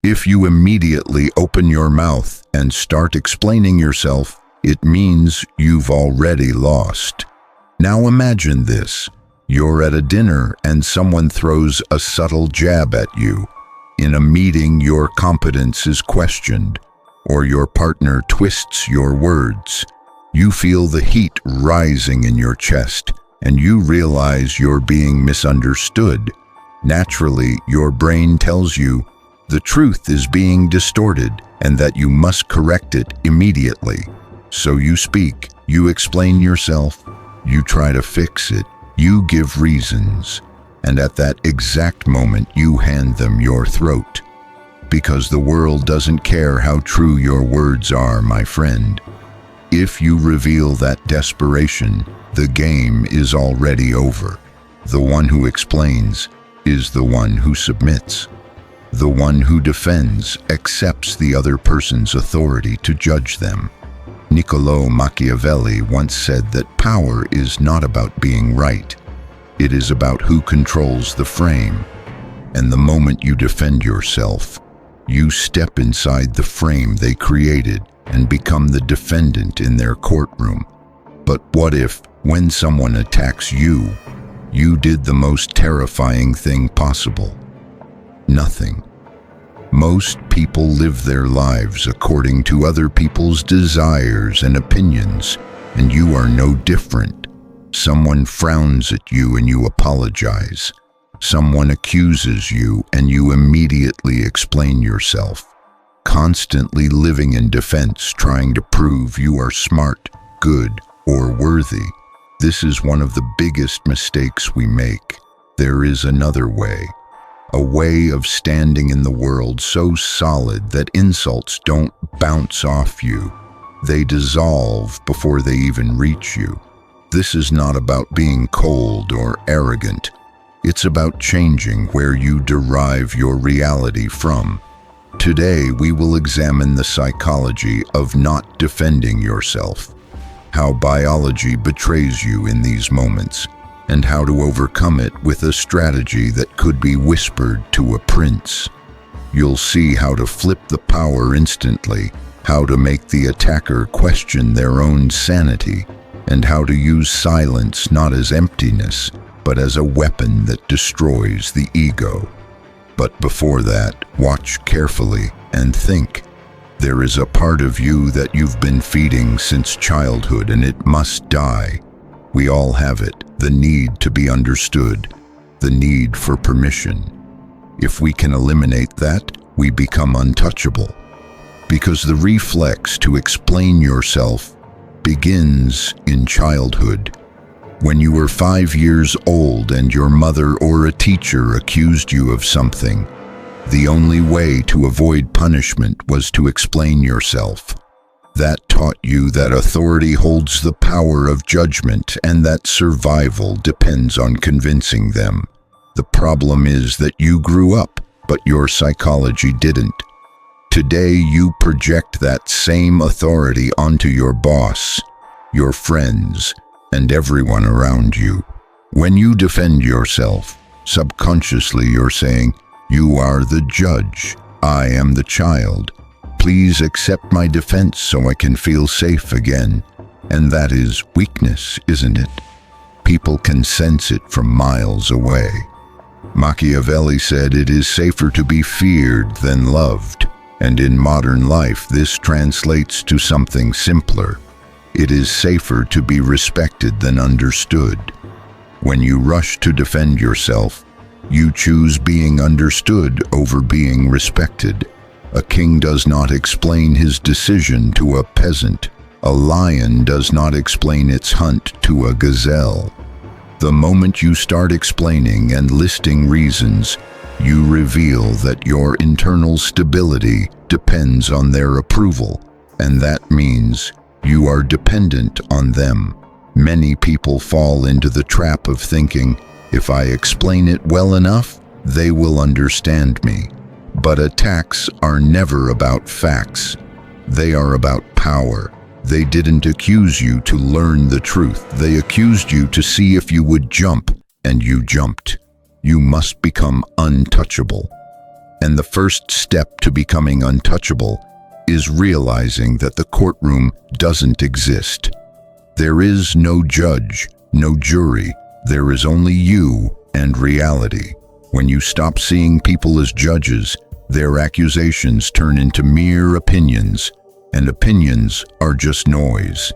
If you immediately open your mouth and start explaining yourself, it means you've already lost. Now imagine this. You're at a dinner and someone throws a subtle jab at you. In a meeting, your competence is questioned, or your partner twists your words. You feel the heat rising in your chest, and you realize you're being misunderstood. Naturally, your brain tells you the truth is being distorted and that you must correct it immediately. So you speak, you explain yourself, you try to fix it, you give reasons, and at that exact moment you hand them your throat. Because the world doesn't care how true your words are, my friend. If you reveal that desperation, the game is already over. The one who explains is the one who submits. The one who defends accepts the other person's authority to judge them. Niccolò Machiavelli once said that power is not about being right. It is about who controls the frame. And the moment you defend yourself, you step inside the frame they created and become the defendant in their courtroom. But what if, when someone attacks you, you did the most terrifying thing possible? Nothing. Most people live their lives according to other people's desires and opinions, and you are no different. Someone frowns at you and you apologize. Someone accuses you and you immediately explain yourself. Constantly living in defense, trying to prove you are smart, good, or worthy. This is one of the biggest mistakes we make. There is another way. A way of standing in the world so solid that insults don't bounce off you. They dissolve before they even reach you. This is not about being cold or arrogant. It's about changing where you derive your reality from. Today, we will examine the psychology of not defending yourself, how biology betrays you in these moments, and how to overcome it with a strategy that could be whispered to a prince. You'll see how to flip the power instantly, how to make the attacker question their own sanity, and how to use silence not as emptiness, but as a weapon that destroys the ego. But before that, watch carefully and think. There is a part of you that you've been feeding since childhood, and it must die. We all have it, the need to be understood, the need for permission. If we can eliminate that, we become untouchable. Because the reflex to explain yourself begins in childhood. When you were 5 years old and your mother or a teacher accused you of something, the only way to avoid punishment was to explain yourself. That taught you that authority holds the power of judgment and that survival depends on convincing them. The problem is that you grew up, but your psychology didn't. Today you project that same authority onto your boss, your friends, and everyone around you. When you defend yourself, subconsciously you're saying, "You are the judge, I am the child. Please accept my defense so I can feel safe again." And that is weakness, isn't it? People can sense it from miles away. Machiavelli said it is safer to be feared than loved. And in modern life, this translates to something simpler. It is safer to be respected than understood. When you rush to defend yourself, you choose being understood over being respected. A king does not explain his decision to a peasant. A lion does not explain its hunt to a gazelle. The moment you start explaining and listing reasons, you reveal that your internal stability depends on their approval, and that means you are dependent on them. Many people fall into the trap of thinking, if I explain it well enough, they will understand me. But attacks are never about facts. They are about power. They didn't accuse you to learn the truth. They accused you to see if you would jump, and you jumped. You must become untouchable. And the first step to becoming untouchable is realizing that the courtroom doesn't exist. There is no judge, no jury. There is only you and reality. When you stop seeing people as judges, their accusations turn into mere opinions, and opinions are just noise.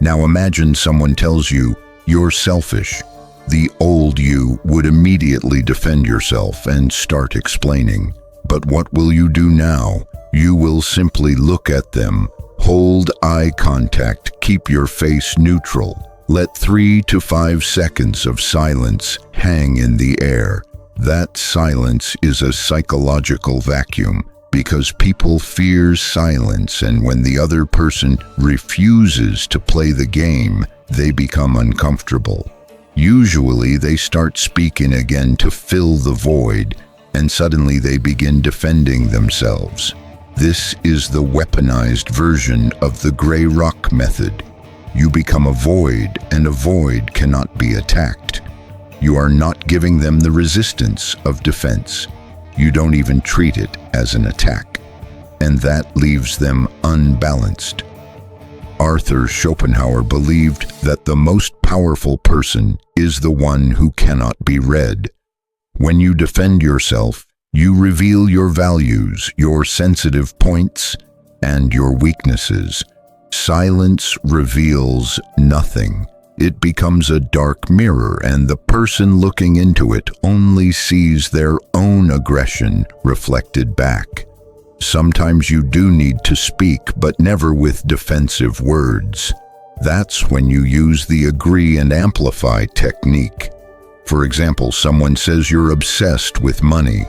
Now imagine someone tells you you're selfish. The old you would immediately defend yourself and start explaining. But what will you do now? You will simply look at them, hold eye contact, keep your face neutral. Let 3 to 5 seconds of silence hang in the air. That silence is a psychological vacuum because people fear silence, and when the other person refuses to play the game, they become uncomfortable. Usually they start speaking again to fill the void, and suddenly they begin defending themselves. This is the weaponized version of the gray rock method. You become a void, and a void cannot be attacked. You are not giving them the resistance of defense. You don't even treat it as an attack, and that leaves them unbalanced. Arthur Schopenhauer believed that the most powerful person is the one who cannot be read. When you defend yourself, you reveal your values, your sensitive points, and your weaknesses. Silence reveals nothing. It becomes a dark mirror, and the person looking into it only sees their own aggression reflected back. Sometimes you do need to speak, but never with defensive words. That's when you use the agree and amplify technique. For example, someone says you're obsessed with money.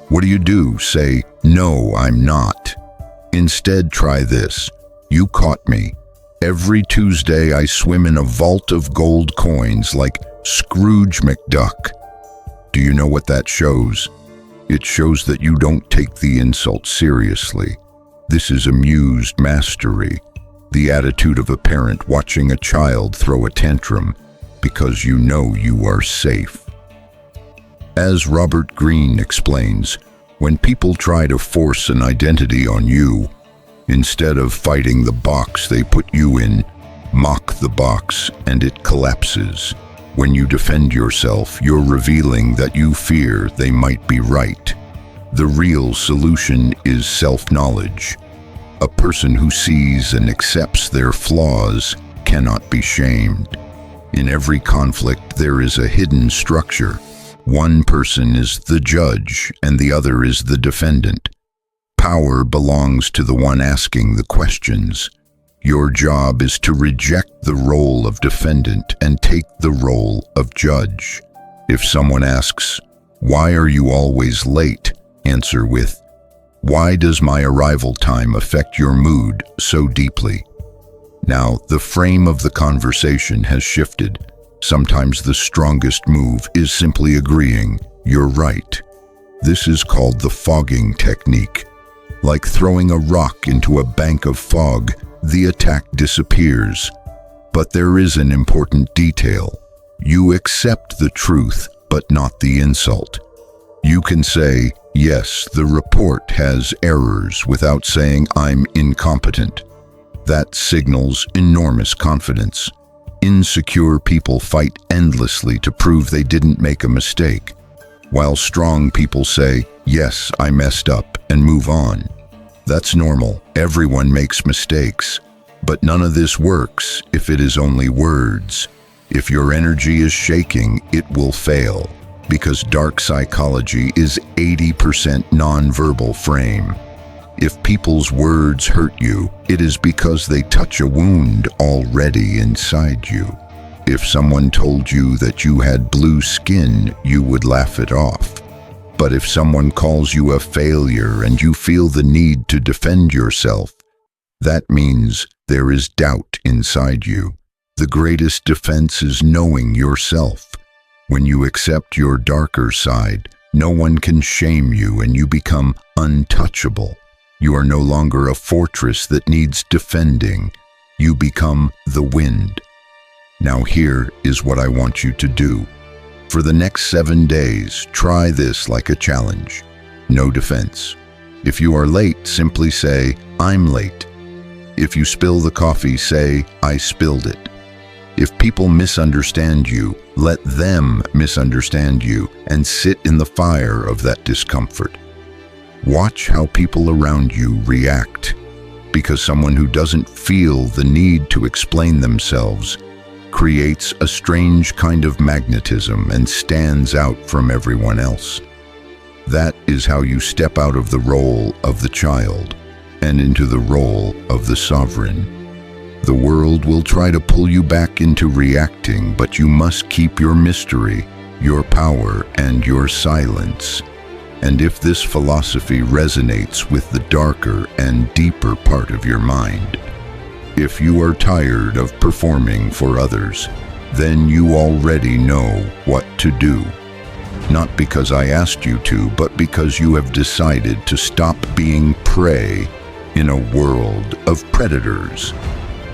What do? Say, "No, I'm not." Instead, try this. "You caught me. Every Tuesday I swim in a vault of gold coins like Scrooge McDuck." Do you know what that shows? It shows that you don't take the insult seriously. This is amused mastery, the attitude of a parent watching a child throw a tantrum because you know you are safe. As Robert Greene explains, when people try to force an identity on you, instead of fighting the box they put you in, mock the box and it collapses. When you defend yourself, you're revealing that you fear they might be right. The real solution is self-knowledge. A person who sees and accepts their flaws cannot be shamed. In every conflict, there is a hidden structure. One person is the judge and the other is the defendant. Power belongs to the one asking the questions. Your job is to reject the role of defendant and take the role of judge. If someone asks, "Why are you always late?" answer with, "Why does my arrival time affect your mood so deeply?" Now, the frame of the conversation has shifted. Sometimes the strongest move is simply agreeing, "You're right." This is called the fogging technique. Like throwing a rock into a bank of fog, the attack disappears. But there is an important detail. You accept the truth, but not the insult. You can say, "Yes, the report has errors," without saying, "I'm incompetent." That signals enormous confidence. Insecure people fight endlessly to prove they didn't make a mistake, while strong people say, "Yes, I messed up," and move on. That's normal. Everyone makes mistakes. But none of this works if it is only words. If your energy is shaking, it will fail, because dark psychology is 80% nonverbal frame. If people's words hurt you, it is because they touch a wound already inside you. If someone told you that you had blue skin, you would laugh it off. But if someone calls you a failure and you feel the need to defend yourself, that means there is doubt inside you. The greatest defense is knowing yourself. When you accept your darker side, no one can shame you and you become untouchable. You are no longer a fortress that needs defending. You become the wind. Now here is what I want you to do. For the next 7 days, try this like a challenge. no defense. If you are late, simply say, "I'm late." If you spill the coffee, say, "I spilled it." If people misunderstand you, let them misunderstand you and sit in the fire of that discomfort. Watch how people around you react, because someone who doesn't feel the need to explain themselves creates a strange kind of magnetism and stands out from everyone else. That is how you step out of the role of the child and into the role of the sovereign. The world will try to pull you back into reacting, but you must keep your mystery, your power, and your silence. And if this philosophy resonates with the darker and deeper part of your mind, if you are tired of performing for others, then you already know what to do. Not because I asked you to, but because you have decided to stop being prey in a world of predators.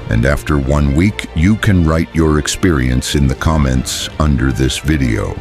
And after 1 week, you can write your experience in the comments under this video.